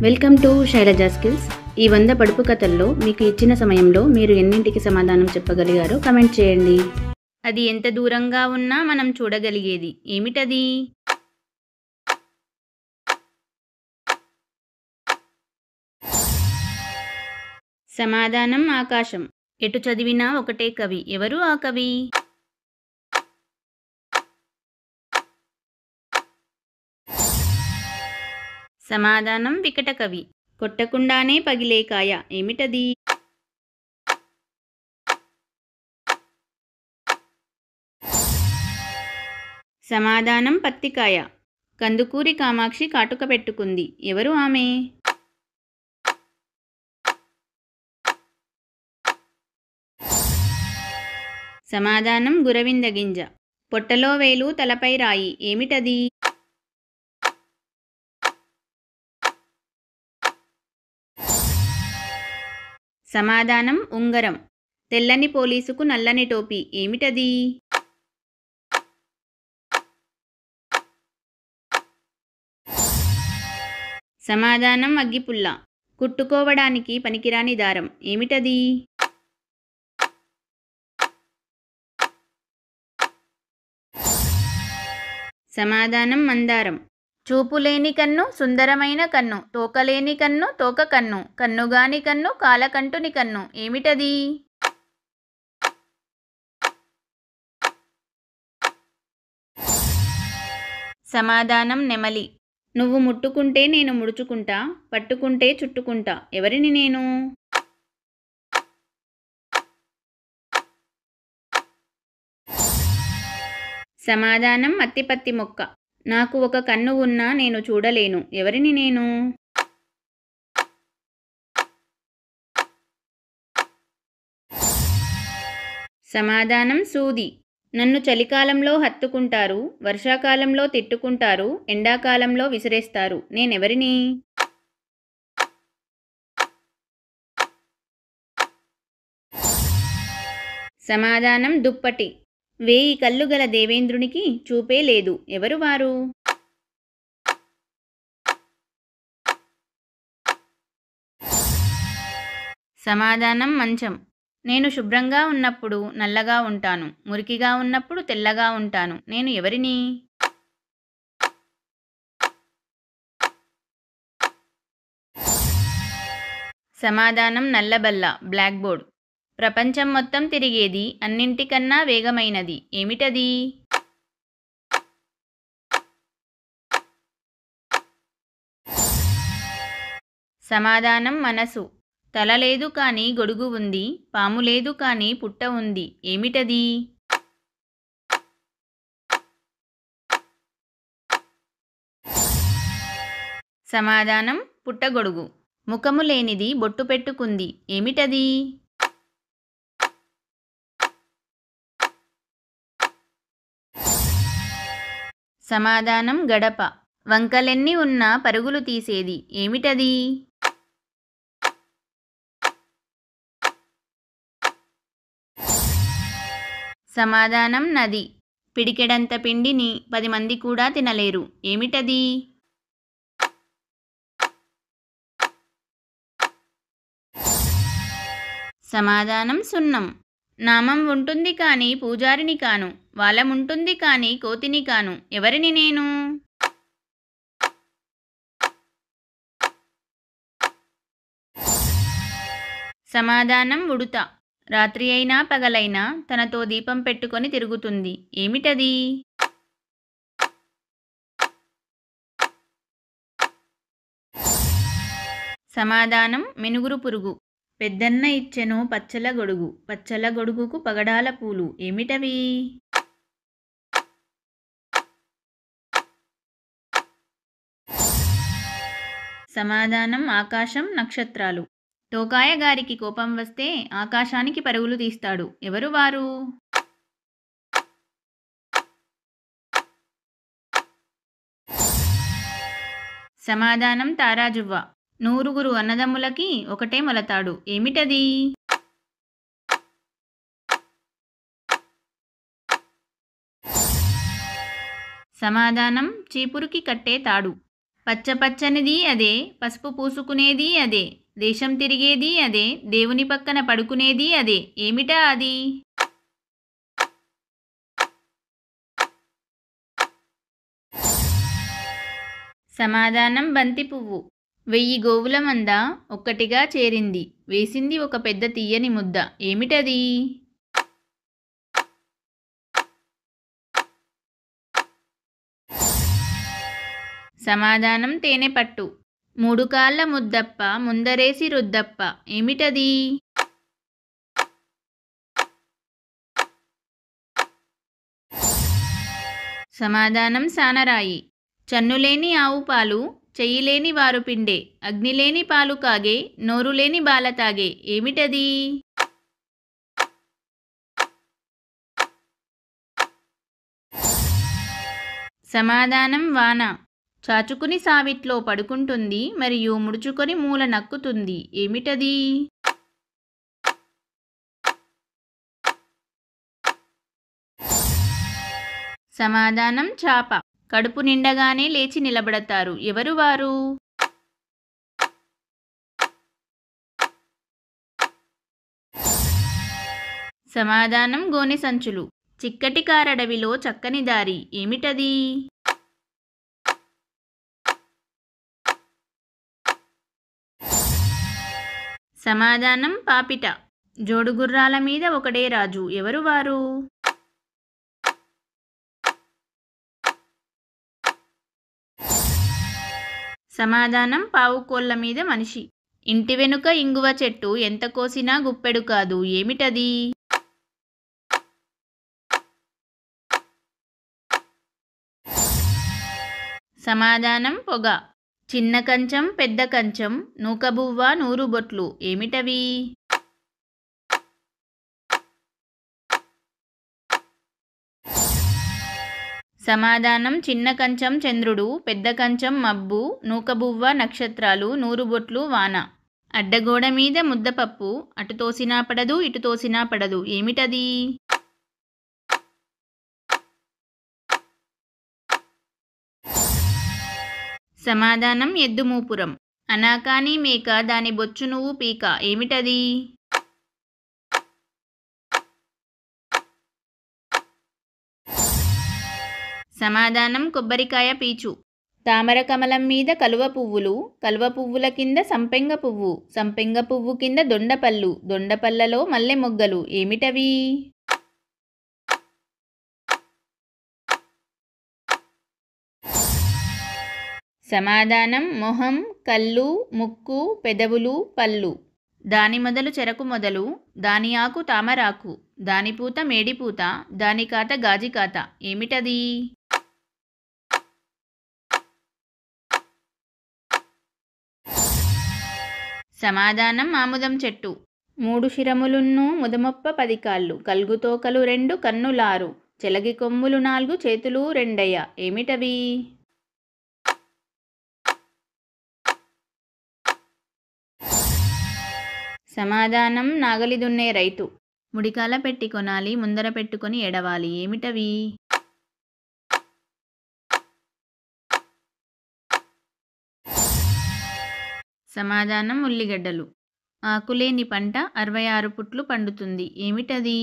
Welcome to Shailaja skills. ఈ 100 పడుపు కథల్లో మీకు ఇచ్చిన సమయంలో మీరు ఎన్నింటికి సమాధానం చెప్పగలిగారో కమెంట్ చేయండి. అది ఎంత దూరంగా ఉన్నా మనం చూడగలిగేది ఏమిటది? సమాధానం ఆకాశం. ఎటు చదివినా ఒకటే కవి. ఎవరు ఆ కవి? సమాధానం వికట కవి. కొట్టకుండానే పగిలే కాయ ఏమిటది? సమాధానం పత్తికాయ. కందుకూరి కామాక్షి కాటుక పెట్టుకుంది. ఎవరు ఆమె? సమాధానం గురవింద గింజ. పొట్టలో వేలు తలపై రాయి ఏమిటది? సమాధానం ఉంగరం. తెల్లని పోలీసుకు నల్లని టోపీ ఏమిటది? సమాధానం అగ్గిపుల్ల. కుట్టుకోవడానికి పనికిరాని దారం ఏమిటది? సమాధానం మందారం. చూపులేని కన్ను సుందరమైన కన్ను, తోకలేని కన్ను తోక కన్ను, కన్నుగాని కన్ను కాలకంటుని కన్ను ఏమిటది? సమాధానం నెమలి. నువ్వు ముట్టుకుంటే నేను ముడుచుకుంటా, పట్టుకుంటే చుట్టుకుంటా. ఎవరిని నేను? సమాధానం అత్తిపత్తి మొక్క. నాకు ఒక కన్ను ఉన్నా నేను చూడలేను. ఎవరిని నేను? సమాధానం సూది. నన్ను చలికాలంలో హత్తుకుంటారు, వర్షాకాలంలో తిట్టుకుంటారు, ఎండాకాలంలో విసిరేస్తారు. నేనెవరిని? సమాధానం దుప్పటి. 1000 కళ్ళు గల దేవేంద్రునికి చూపే లేదు. ఎవరు వారు? సమాధానం మంచం. నేను శుభ్రంగా ఉన్నప్పుడు నల్లగా ఉంటాను, మురికిగా ఉన్నప్పుడు తెల్లగా ఉంటాను. నేను ఎవరిని? సమాధానం నల్లబల్ల, బ్లాక్ బోర్డ్. ప్రపంచం మొత్తం తిరిగేది, అన్నింటికన్నా వేగమైనది ఏమిటది? సమాధానం మనసు. తల లేదు కానీ గొడుగు ఉంది, పాము లేదు కానీ పుట్ట ఉంది ఏమిటది? సమాధానం పుట్టగొడుగు. ముఖము లేనిది బొట్టు పెట్టుకుంది ఏమిటది? సమాధానం గడప. వంకలెన్ని ఉన్నా పరుగులు తీసేది ఏమిటది? సమాధానం నది. పిడికెడంత పిండిని 10 మంది కూడా తినలేరు ఏమిటది? సమాధానం సున్నం. నామం ఉంటుంది కానీ పూజారిని కాను, వాళ్ళముంటుంది కానీ కోతిని కాను. ఎవరిని నేను? సమాధానం ఉడుత. రాత్రి అయినా పగలైనా తనతో దీపం పెట్టుకొని తిరుగుతుంది ఏమిటది? సమాధానం మినుగురు పురుగు. పెద్దన్న ఇచ్చెను పచ్చల గొడుగు, పచ్చల గొడుగుకు పగడాల పూలు ఏమిటవి? సమాధానం ఆకాశం, నక్షత్రాలు. టోకాయ గారికి కోపం వస్తే ఆకాశానికి పరుగులు తీస్తాడు. ఎవరు వారు? సమాధానం తారాజువ్వ. 100 అన్నదమ్ములకి ఒకటే మొలతాడు ఏమిటది? సమాధానం చీపురుకి కట్టే తాడు. పచ్చపచ్చనిది అదే, పసుపు పూసుకునేది అదే, దేశం తిరిగేది అదే, దేవుని పక్కన పడుకునేది అదే, ఏమిటా అది? సమాధానం బంతి పువ్వు. 1000 గోవుల మంద ఒక్కటిగా చేరింది, వేసింది ఒక పెద్ద తీయని ముద్ద, ఏమిటది? సమాధానం తేనెపట్టు. 3 కాళ్ళ ముద్దప్ప, ముందరేసి రుద్దప్ప, ఏమిటది? సమాధానం సానరాయి. చన్నులేని ఆవు పాలు, చెయ్యిలేని వారు పిండే, అగ్నిలేని పాలు కాగే, నోరులేని బాల తాగే, ఏమిటది? సమాధానం వాన. చాచుకుని సావిట్లో పడుకుంటుంది, మరియు ముడుచుకొని మూల నక్కుతుంది, ఏమిటది? సమాధానం చాప. కడుపు నిండగానే లేచి నిలబడతారు, ఎవరు వారు? సమాధానం గోనె సంచులు. చిక్కటి కారడవిలో చక్కని దారి, ఏమిటది? సమాధానం పాపిట. జోడుగుర్రాల మీద ఒకడే రాజు, ఎవరు వారు? సమాధానం పావుకోళ్ళ మీద మనిషి. ఇంటి వెనుక ఇంగువ చెట్టు, ఎంత కోసినా గుప్పెడు కాదు, ఏమిటది? సమాధానం పొగ. చిన్న కంచం, పెద్ద కంచం, నూకబువ్వ, 100 బొట్లు, ఏమిటవి? సమాధానం చిన్న కంచం చంద్రుడు, పెద్ద కంచం మబ్బు, నూకబువ్వ నక్షత్రాలు, 100 బొట్లు వాన. అడ్డగోడ మీద ముద్దపప్పు, అటు తోసినా పడదు, ఇటు తోసినా పడదు, ఏమిటది? సమాధానం ఎద్దుమూపురం. అనాకాని మేక, దాని బొచ్చు నువ్వు పీక, ఏమిటది? సమాధానం కొబ్బరికాయ పీచు. తామర కమలం మీద కలువ పువ్వులు, కలువ పువ్వుల కింద సంపెంగ పువ్వు, సంపెంగ పువ్వు కింద దొండపళ్ళు, దొండపళ్ళలో మల్లె మొగ్గలు, ఏమిటవి? సమాధానం మొహం, కళ్ళు, ముక్కు, పెదవులు, పళ్ళు. దాని మొదలు చెరకు మొదలు, దాని ఆకు తామరాకు, దాని పూత మేడిపూత, దాని కాత గాజికాత, ఏమిటది? సమాధానం ఆముదం చెట్టు. 3 శిరములున్ను ముదమొప్ప 10 కాళ్ళు, కల్గుతోకలు 2, కన్నులారు, చెలగి కొమ్ములు 4, చేతులు 2, ఏమిటవి? సమాధానం నాగలి దున్నే రైతు. ముడికాల పెట్టి కొనాలి, ముందర పెట్టుకొని ఎడవాలి, ఏమిటవి? సమాధానం ఉల్లిగడ్డలు. ఆకులేని పంట 66 పుట్లు పండుతుంది, ఏమిటది?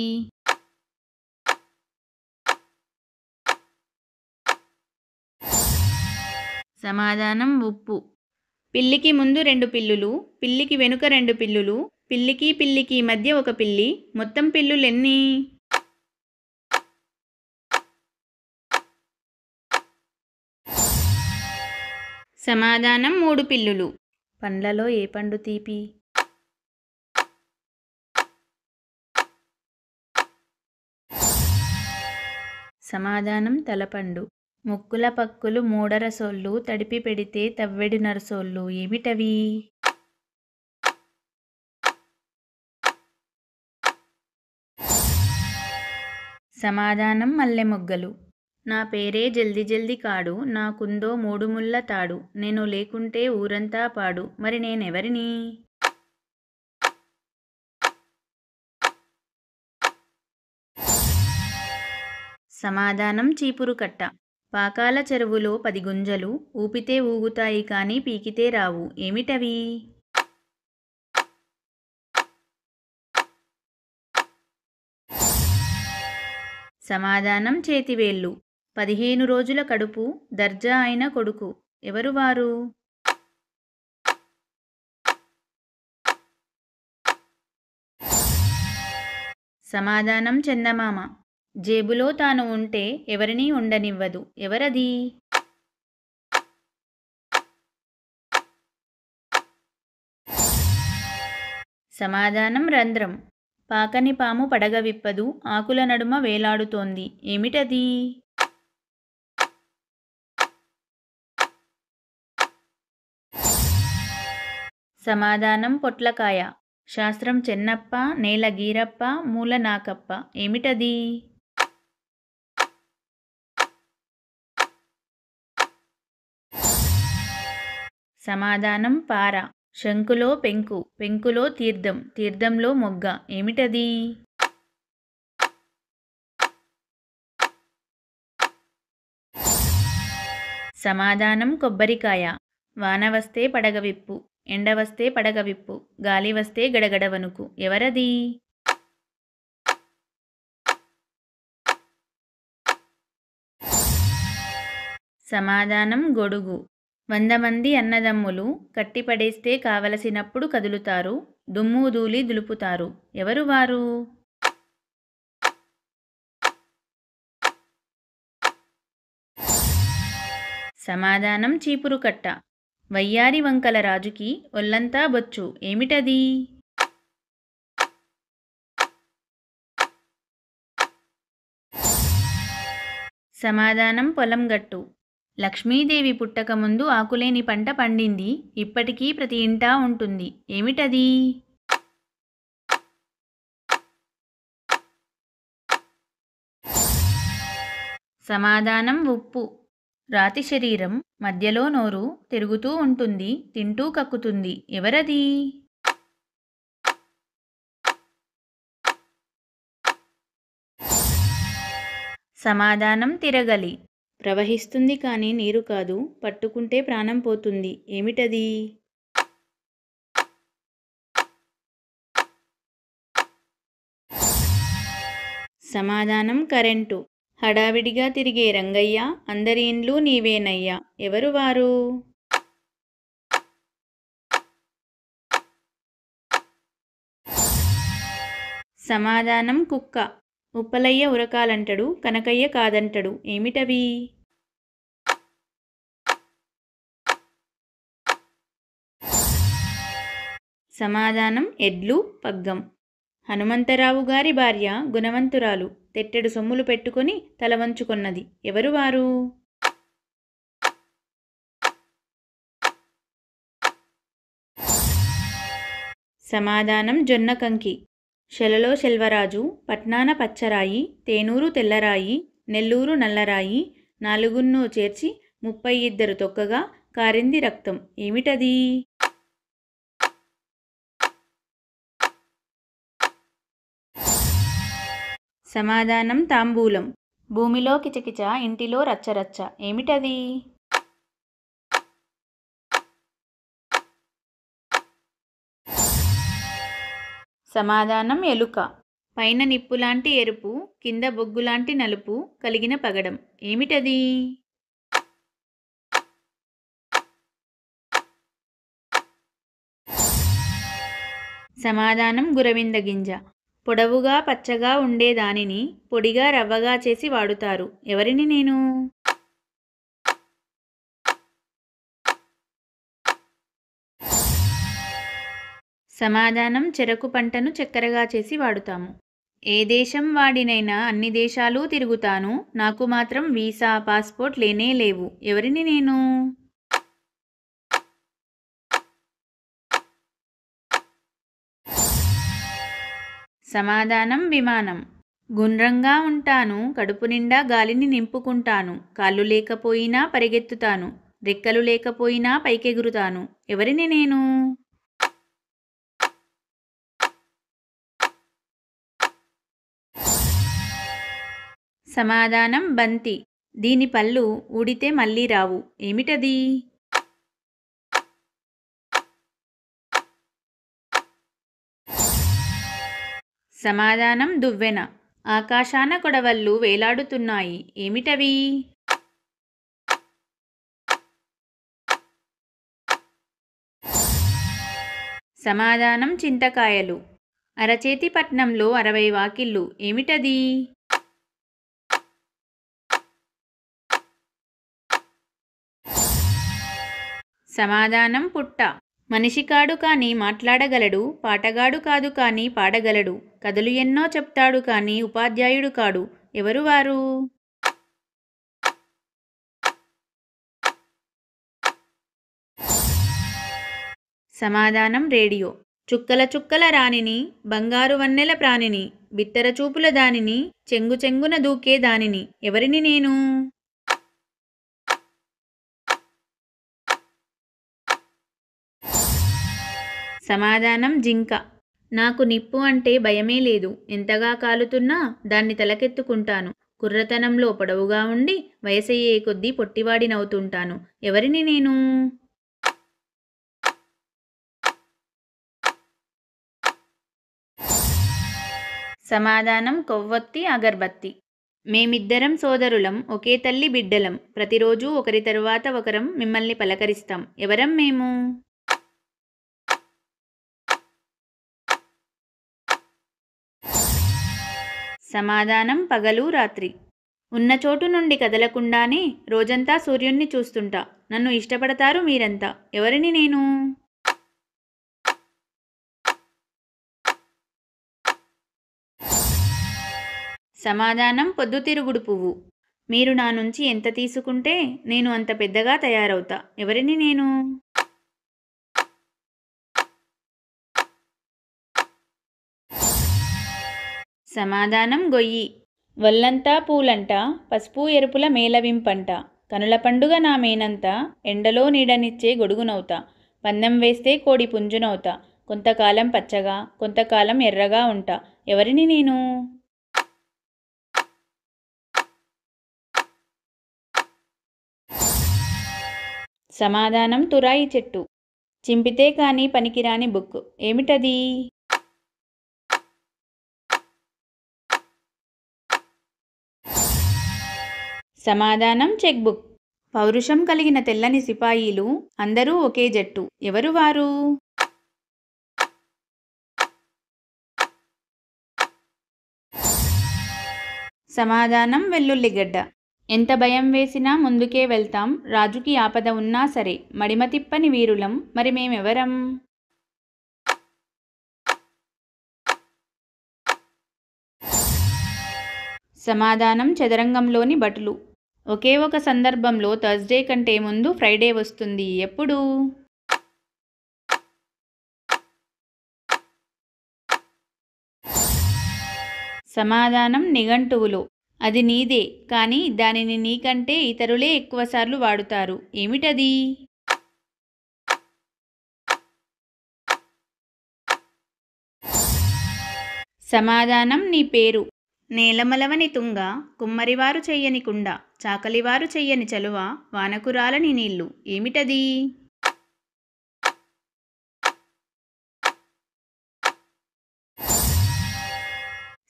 సమాధానం ఉప్పు. పిల్లికి ముందు 2 పిల్లులు, పిల్లికి వెనుక 2 పిల్లులు, పిల్లికి పిల్లికి మధ్య ఒక పిల్లి, మొత్తం పిల్లులెన్ని? సమాధానం 3 పిల్లులు. పండ్లలో ఏ పండు తీపి? సమాధానం తలపండు. ముక్కుల పక్కులు మూడరసోళ్ళు, తడిపి పెడితే తవ్వెడు నరసోళ్ళు, ఏమిటవి? సమాధానం మల్లె మొగ్గలు. నా పేరే జల్ది జల్ది కాడు, నాకుందో 3 ముళ్ళ తాడు, నేను లేకుంటే ఊరంతా పాడు, మరి నేనెవరిని? సమాధానం చీపురు కట్ట. పాకాల చెరువులో 10 గుంజలు ఊపితే ఊగుతాయి కానీ పీకితే రావు. ఏమిటవి? సమాధానం చేతివేళ్ళు. 15 రోజుల కడుపు దర్జా అయిన కొడుకు. ఎవరు వారు? సమాధానం చందమామ. జేబులో తాను ఉంటే ఎవరినీ ఉండనివ్వదు. ఎవరది? సమాధానం రంధ్రం. పాకని పాము పడగ విప్పదు, ఆకుల నడుమ వేలాడుతోంది. ఏమిటది? సమాధానం పొట్లకాయ. శాస్త్రం చెన్నప్ప, నేల గీరప్ప, మూల నాకప్ప. ఏమిటది? సమాధానం పార. శంకులో పెంకు, పెంకులో తీర్థం, తీర్థంలో మొగ్గ. ఏమిటది? సమాధానం కొబ్బరికాయ. వాన వస్తే పడగ విప్పు, ఎండ వస్తే పడగ విప్పు, గాలి వస్తే గడగడ వణుకు. ఎవరది? సమాధానం గొడుగు. 100 మంది అన్నదమ్ములు కట్టిపడేస్తే కావలసినప్పుడు కదులుతారు, దుమ్ము ధూళి దులుపుతారు. ఎవరు వారు? సమాధానం చీపురు కట్ట. వయ్యారి వంకల రాజుకి ఒళ్ళంతా బొచ్చు. ఏమిటది? సమాధానం పొలం గట్టు. లక్ష్మీదేవి పుట్టకముందు ఆకులేని పంట పండింది, ఇప్పటికీ ప్రతి ఇంటా ఉంటుంది. ఏమిటది? సమాధానం ఉప్పు. రాతి శరీరం, మధ్యలో నోరు, తిరుగుతూ ఉంటుంది, తింటూ కక్కుతుంది. ఎవరది? సమాధానం తిరగలి. ప్రవహిస్తుంది కానీ నీరు కాదు, పట్టుకుంటే ప్రాణం పోతుంది. ఏమిటది? సమాధానం కరెంటు. హడావిడిగా తిరిగే రంగయ్య, అందరి ఇండ్లు నీవేనయ్యా. ఎవరు వారు? సమాధానం కుక్క. ఉప్పలయ్య ఉరకాలంటడు, కనకయ్య కాదంటడు. ఏమిటవి? సమాధానం ఎడ్లు, పగ్గం. హనుమంతరావు గారి భార్య గుణవంతురాలు, తెట్టెడు సొమ్ములు పెట్టుకొని తల వంచుకొన్నది. ఎవరు వారు? సమాధానం జొన్న కంకి. శలలో శెల్వరాజు, పట్నాన పచ్చరాయి, తేనూరు తెల్లరాయి, నెల్లూరు నల్లరాయి, నాలుగున్నూ చేర్చి 32 తొక్కగా కారింది రక్తం. ఏమిటది? సమాధానం తాంబూలం. భూమిలో కిచకిచ, ఇంటిలో రచ్చరచ్చ. ఏమిటది? సమాధానం ఎలుక. పైన నిప్పులాంటి ఎరుపు, కింద బొగ్గులాంటి నలుపు కలిగిన పగడం. ఏమిటది? సమాధానం గురవింద గింజ. పొడవుగా పచ్చగా ఉండే దానిని పొడిగా రవ్వగా చేసి వాడుతారు. ఎవరిని నేను? సమాధానం చెరకు పంటను చక్కెరగా చేసి వాడుతాము. ఏ దేశం వాడినైనా అన్ని దేశాలు తిరుగుతాను, నాకు మాత్రం వీసా పాస్పోర్ట్ లేనే లేవు. ఎవరిని నేను? సమాధానం విమానం. గుండ్రంగా ఉంటాను, కడుపు నిండా గాలిని నింపుకుంటాను, కాళ్ళు లేకపోయినా పరిగెత్తుతాను, రెక్కలు లేకపోయినా పైకెగురుతాను. ఎవరిని నేను? సమాధానం బంతి. దీని పళ్ళు ఊడితే మళ్ళీ రావు. ఏమిటది? సమాధానం దువ్వెన. ఆకాశాన కొడవళ్ళు వేలాడుతున్నాయి. ఏమిటవి? సమాధానం చింతకాయలు. అరచేతి పట్నంలో 60 వాకిళ్ళు. ఏమిటది? సమాధానం పుట్ట. మనిషి కాడు కాని మాట్లాడగలడు, పాటగాడు కాదు కాని పాడగలడు, కథలు ఎన్నో చెప్తాడు కాని ఉపాధ్యాయుడు కాడు. ఎవరు వారు? సమాధానం రేడియో. చుక్కల చుక్కల రాణిని, బంగారు వన్నెల ప్రాణిని, బిత్తర చూపుల దానిని, చెంగు చెంగున దూకే దానిని. ఎవరిని నేను? సమాధానం జింక. నాకు నిప్పు అంటే భయమే లేదు. ఎంతగా కాలుతున్నా దాన్ని తలకెత్తుకుంటాను. కుర్రతనంలో పొడవుగా ఉండి వయసయ్యే కొద్దీ పొట్టివాడినవుతుంటాను. ఎవరిని నేను? సమాధానం కొవ్వొత్తి అగర్బత్తి. మేమిద్దరం సోదరులం, ఒకే తల్లి బిడ్డలం. ప్రతిరోజు ఒకరి తరువాత ఒకరం మిమ్మల్ని పలకరిస్తాం. ఎవరం మేము? సమాధానం పగలు రాత్రి. ఉన్న చోటు నుండి కదలకుండానే రోజంతా సూర్యుణ్ణి చూస్తుంటా. నన్ను ఇష్టపడతారు మీరంతా. ఎవరిని నేను? సమాధానం పొద్దుతిరుగుడు పువ్వు. మీరు నా నుంచి ఎంత తీసుకుంటే నేను అంత పెద్దగా తయారవుతా. ఎవరిని నేను? సమాధానం గొయ్యి. వల్లంతా పూలంట, పసుపు ఎరుపుల మేలవింపంట, కనుల పండుగ నా మేనంతా, ఎండలో నీడనిచ్చే గొడుగునవుతా, పందెం వేస్తే కోడి పుంజునవుతా, కొంతకాలం పచ్చగా కొంతకాలం ఎర్రగా ఉంటా. ఎవరిని నేను? సమాధానం తురాయి చెట్టు. చింపితే కానీ పనికిరాని బుక్. ఏమిటది? సమాధానం చెక్ బుక్. పౌరుషం కలిగిన తెల్లని సిపాయిలు, అందరూ ఒకే జట్టు. ఎవరు వారు? సమాధానం వెల్లుల్లిగడ్డ. ఎంత భయం వేసినా ముందుకే వెళ్తాం, రాజుకి ఆపద ఉన్నా సరే. మడిమ తిప్పని వీరులం, మరి మేమెవరం? సమాధానం చదరంగంలోని భటులు. ఒకే ఒక సందర్భంలో థర్స్డే కంటే ముందు ఫ్రైడే వస్తుంది. ఎప్పుడు? సమాధానం నిఘంటువులో. అది నీదే, కానీ దానిని నీకంటే ఇతరులే ఎక్కువసార్లు వాడుతారు. ఏమిటది? సమాధానం నీ పేరు. నేలమలవని తుంగ, కుమ్మరివారు చెయ్యని కుండ, చాకలివారు చెయ్యని చలువ, వానకురాలని నీళ్లు. ఏమిటది?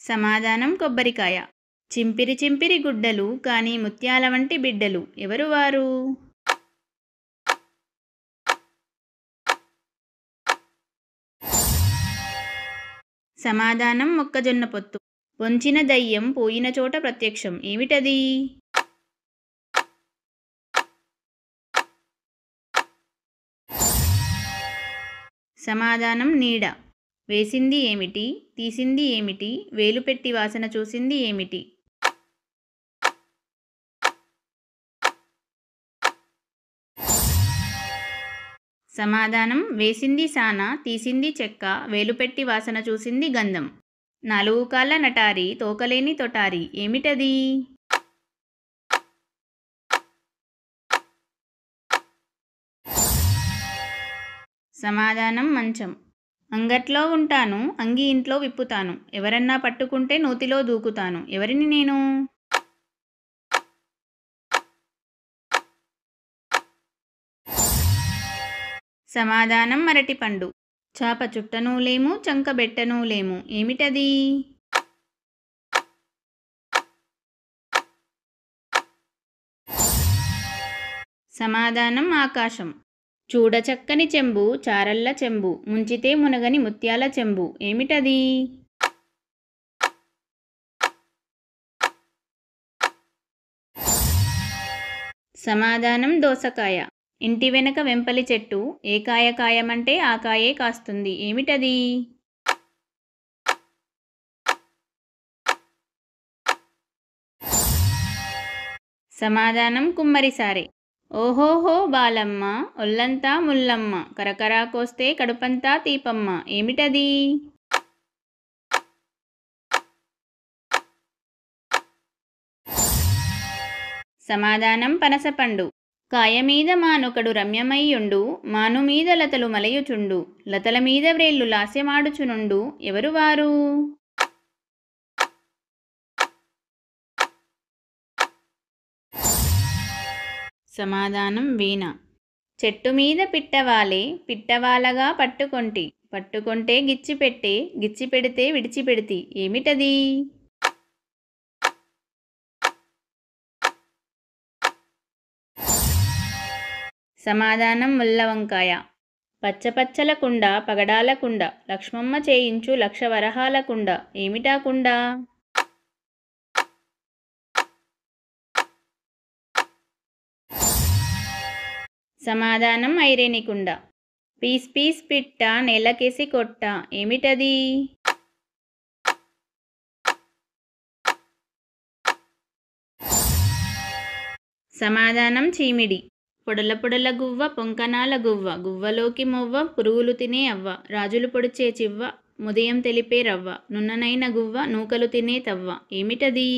సమాధానం కొబ్బరికాయ. చింపిరి చింపిరి గుడ్డలు కానీ ముత్యాల వంటి బిడ్డలు. ఎవరు వారు? సమాధానం మొక్కజొన్న పొత్తు. పొంచిన దయ్యం పోయిన చోట ప్రత్యక్షం. ఏమిటది? సమాధానం నీడ. వేసింది ఏమిటి, తీసింది ఏమిటి, వేలు పెట్టి వాసన చూసింది ఏమిటి? సమాధానం వేసింది సాన, తీసింది చెక్క, వేలు పెట్టి వాసన చూసింది గంధం. 4 కాళ్ళ నటారి, తోకలేని తొటారి. ఏమిటది? సమాధానం మంచం. అంగట్లో ఉంటాను, అంగి ఇంట్లో విప్పుతాను, ఎవరన్నా పట్టుకుంటే నూతిలో దూకుతాను. ఎవరిని నేను? సమాధానం అరటిపండు. చాప చుట్టనూ లేము, చంక బెట్టనూ లేము, ఏమిటది? సమాధానం ఆకాశం. చూడచక్కని చెంబు, చారల్ల చెంబు, ముంచితే మునగని ముత్యాల చెంబు, ఏమిటది? సమాధానం దోసకాయ. ఇంటి వెనక వెంపలి చెట్టు, ఏ కాయ కాయమంటే ఆ కాయే కాస్తుంది, ఏమిటది? సమాధానం కుమ్మరిసారే. ఓహోహో బాలమ్మ, ఒళ్ళంతా ముల్లమ్మ, కరకరా కోస్తే కడుపంతా తీపమ్మ, ఏమిటది? సమాధానం పనసపండు. కాయ మీద మానొకడు రమ్యమయ్యుండు, మాను మీద లతలు మలయుచుండు, లతల మీద వ్రేళ్ళు లాస్యమాడుచునుండు, ఎవరు వారు? సమాధానం వీణ. చెట్టు మీద పిట్టవాలే, పిట్టవాలగా పట్టుకొంటి, పట్టుకొంటే గిచ్చిపెట్టే, గిచ్చిపెడితే విడిచిపెడితి, ఏమిటది? సమాధానం ముల్లవంకాయ. పచ్చపచ్చల కుండ, పగడాల కుండ, లక్ష్మమ్మ చేయించు లక్ష వరహాల కుండ, ఏమిటా కుండ? సమాధానం ఐరేనికుండ. పీస్ పీస్ పిట్ట, నేలకేసి కొట్ట, ఏమిటది? సమాధానం చీమిడి. పొడల పొడల గువ్వ, పొంకనాల గువ్వ, గువ్వలోకి మొవ్వ, పురుగులు తినే అవ్వ, రాజులు పొడిచే చివ్వ, ముదయం తెలిపే రవ్వ, నున్ననైన గువ్వ, నూకలు తినే తవ్వ, ఏమిటది?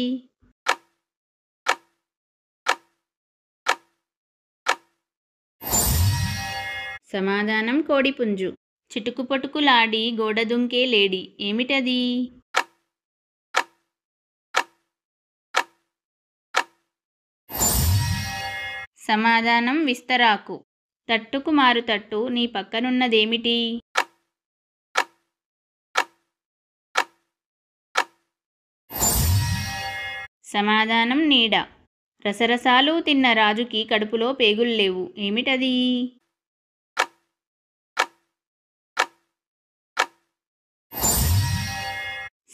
సమాధానం కోడిపుంజు. చిటుకు పటుకులాడి గోడదుంకే లేడి, ఏమిటది? సమాధానం విస్తరాకు. తట్టుకు మారు తట్టు, నీ పక్కనున్నదేమిటి? సమాధానం నీడ. రసరసాలు తిన్న రాజుకి కడుపులో పేగుల్లేవు, ఏమిటది?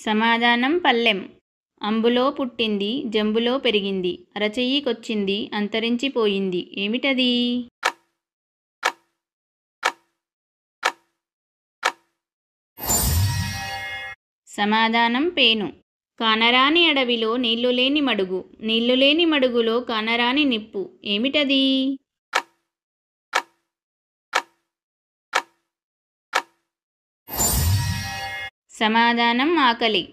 సమాధానం పల్లెం. అంబులో పుట్టింది, జంబులో పెరిగింది, అరచెయ్యికొచ్చింది, అంతరించిపోయింది, ఏమిటది? సమాధానం పేను. కానరాని అడవిలో నీళ్లులేని మడుగు, నీళ్లులేని మడుగులో కానరాని నిప్పు, ఏమిటది? సమాధానం ఆకలి.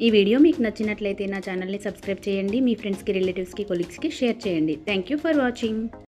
ఈ వీడియో మీకు నచ్చినట్లయితే నా ఛానల్ని సబ్స్క్రైబ్ చేయండి, మీ ఫ్రెండ్స్కి, రిలేటివ్స్కి, కొలీగ్స్కి షేర్ చేయండి. Thank you for watching.